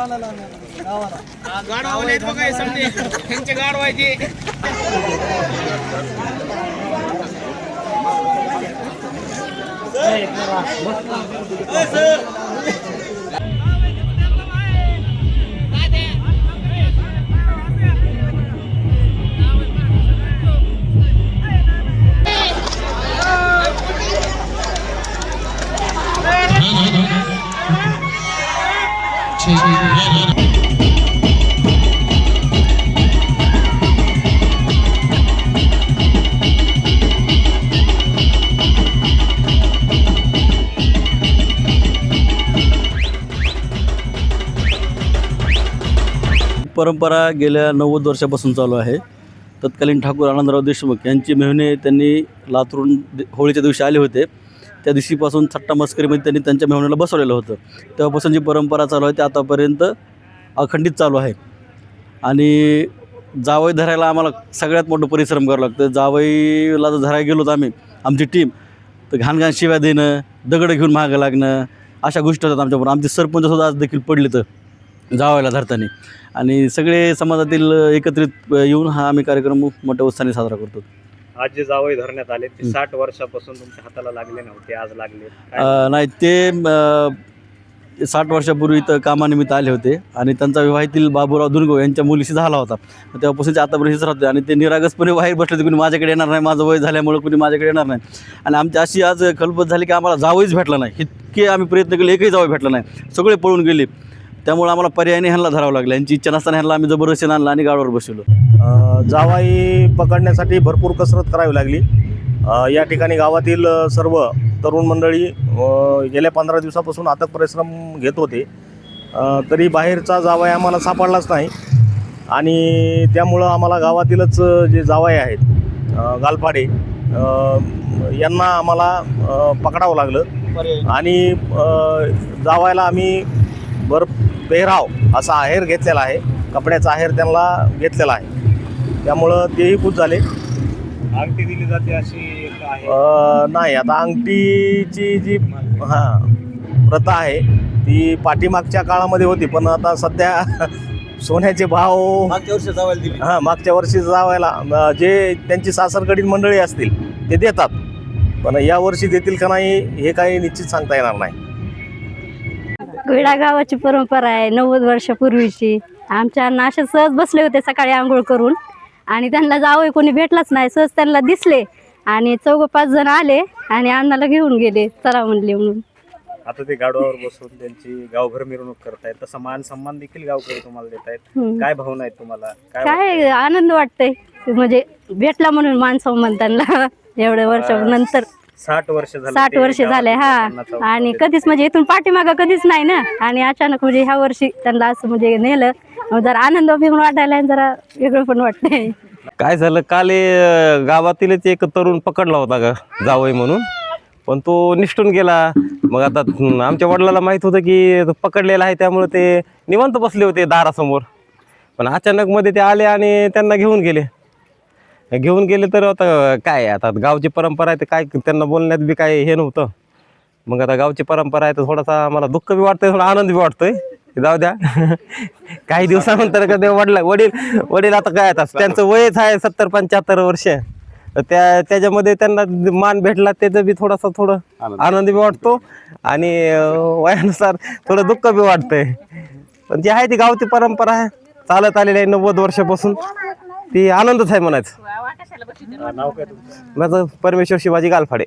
गाडवाले आहेत बघा हे समजे त्यांचे गाडवायचे परंपरा गेल्या 90 वर्षापासून चालू आहे. तत्कालीन ठाकूर आनंदराव देशमुख यांची मेहुणे त्यांनी लातूरून होळीच्या दिवशी आले होते. त्या दिवशीपासून थट्टा मस्करीमध्ये त्यांनी त्यांच्या मेहुण्याला बसवलेलं होतं. तेव्हापासून जी परंपरा चालू आहे ती आतापर्यंत अखंडित चालू आहे. आणि जावई धरायला आम्हाला सगळ्यात मोठं परिश्रम करावं लागतं. जावईला जर धरायला गेलो तर आमची टीम तर घाण शिव्या देणं, दगडं घेऊन मागं लागणं, अशा गोष्टी होतात आमच्याबरोबर. आमचे सरपंचसुद्धा आज देखील पडले तर जावयाला धरताना. आणि सगळे समाजातील एकत्रित येऊन हा आम्ही कार्यक्रम मोठ्या उत्साहाने साजरा करतो. आज जे जावई धरण्यात आले ते 60 वर्षापासून तुमच्या हाताला लागले नव्हते, आज लागले. नाही, ते 60 वर्षापूर्वी इथं कामानिमित्त आले होते आणि त्यांचा विवाहातील बाबूराव दुर्गो यांच्या मुलीशी झाला होता. तेव्हापासून ते आतापर्यंत राहते आणि ते निरागसपणे बाहेर बसले होते. कुणी माझ्याकडे येणार नाही, माझं वय झाल्यामुळे कुणी माझ्याकडे येणार नाही. आणि आमची अशी आज खलबत झाली की आम्हाला जावईच भेटला नाही. इतके आम्ही प्रयत्न केले, एकही जावई भेटला नाही, सगळे पळून गेले. त्यामुळे आम्हाला पर्यायाने ह्यांना धरावं लागलं. यांची इच्छा नसताना ह्यांना आम्ही जबरदस्तीने आणलं आणि गाडीवर बसवलं. जावाई पकडण्यासाठी भरपूर कसरत करावी लागली. या ठिकाणी गावातील सर्व तरुण मंडळी गेल्या 15 दिवसापासून अथक परिश्रम घेत होते. तरी बाहेरचा जावाई आम्हाला सापडलाच नाही. आणि त्यामुळं आम्हाला गावातीलच जे जावाई आहेत गालपाडे यांना आम्हाला पकडावं लागलं. आणि जावायला आम्ही पेहराव असा आहेर घेतलेला आहे, कपड्याचा आहेर त्यांना घेतलेला आहे. त्यामुळं तेही खुश झाले. अंगठी दिली जाते अशी आहे? नाही, आता अंगठीची जी प्रथा आहे ती पाठीमागच्या काळामध्ये होती, पण आता सध्या सोन्याचे भाव मागच्या वर्षी जावायला जे त्यांची सासरकडील मंडळी असतील ते देतात, पण या वर्षी देतील का नाही हे काही निश्चित सांगता येणार नाही. विडा गावाची परंपरा आहे 90 वर्षापूर्वीची. आमच्या अण्णा असे सहज बसले होते सकाळी आंघोळ करून आणि त्यांना जावई कोणी भेटलाच नाही. सहज त्यांना दिसले आणि 4-5 जण आले आणि अण्णाला घेऊन गेले, चला म्हणले म्हणून. आता ते गाडवावर बसून त्यांची गावभर मिरवणूक करतायत, तसा मान सन्मान देखील गावकरी तुम्हाला देत आहेत. काय भावना आहेत तुम्हाला? काय आनंद वाटतंय, म्हणजे भेटला म्हणून मान सन्मान त्यांना एवढ्या वर्षानंतर. 60 वर्ष झाले. हा, आणि कधीच म्हणजे इथून पाठीमागं कधीच नाही ना. आणि अचानक म्हणजे ह्या वर्षी त्यांना असं म्हणजे नेलं, जरा आनंद पण वाटायला आणि जरा वेगळं पण वाटतंय. काय झालं, काल गावातीलच एक तरुण पकडला होता का जावई म्हणून, पण तो निष्ठून गेला. मग आता आमच्या वडिलाला माहित होतं की तो पकडलेला आहे, त्यामुळे ते निवांत बसले होते दारासमोर. पण अचानक मध्ये ते आले आणि त्यांना घेऊन गेले. तर आता काय, आता गावची परंपरा आहे, ते काय त्यांना बोलण्यात बी काय हे नव्हतं. मग आता गावची परंपरा आहे तर थोडासा मला दुःख बी वाटतंय, थोडा आनंद बी वाटतोय. जाऊ द्या, काही दिवसानंतर कधी वडील आता काय, आता त्यांचं वयच आहे 70-75 वर्ष. त्याच्यामध्ये त्यांना मान भेटला, त्याचं बी थोडं आनंद बी वाटतो आणि वयानुसार थोडं दुःख बी वाटतंय. पण जे आहे ती गावची परंपरा आहे, चालत आलेली आहे 90 वर्षापासून, ती आनंदच आहे म्हणायचं. नाव काय तुमचं? माझं परमेश्वर शिवाजी गालफाडे.